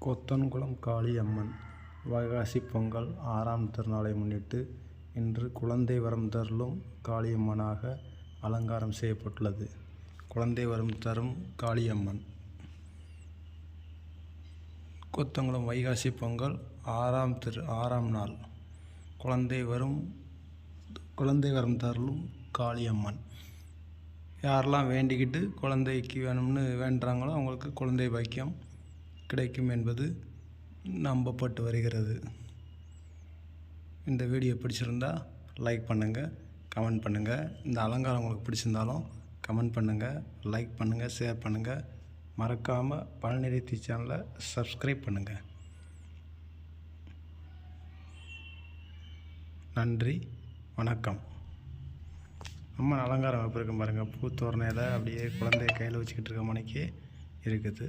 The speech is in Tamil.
கொத்தன்குளம் காளியம்மன் வைகாசி பொங்கல் 6ஆம் திருநாளை முன்னிட்டு இன்று குழந்தை வரம் தருளும் காளியம்மனாக அலங்காரம் செய்யப்பட்டுள்ளது. குழந்தை வரம் தரும் காளியம்மன். கொத்தன்குளம் வைகாசி பொங்கல் 6ஆம் நாள் குழந்தை வரம் தருளும் காளியம்மன். யாரெல்லாம் வேண்டிக்கிட்டு குழந்தைக்கு வேணும்னு வேண்டுறாங்களோ அவங்களுக்கு குழந்தை பாக்கியம் கிடைக்கும் என்பது நம்பப்பட்டு வருகிறது. இந்த வீடியோ பிடிச்சிருந்தா லைக் பண்ணுங்கள், கமெண்ட் பண்ணுங்கள். இந்த அலங்காரம் உங்களுக்கு பிடிச்சிருந்தாலும் கமெண்ட் பண்ணுங்கள், லைக் பண்ணுங்கள், ஷேர் பண்ணுங்கள். மறக்காமல் பழனிரித்தி சேனலை சப்ஸ்கிரைப் பண்ணுங்கள். நன்றி, வணக்கம். அம்மன் அலங்காரம் எப்படி இருக்கும் பாருங்கள். பூத்தோரணையில் அப்படியே குழந்தைய கையில் வச்சுக்கிட்டு இருக்க மணிக்கு இருக்குது.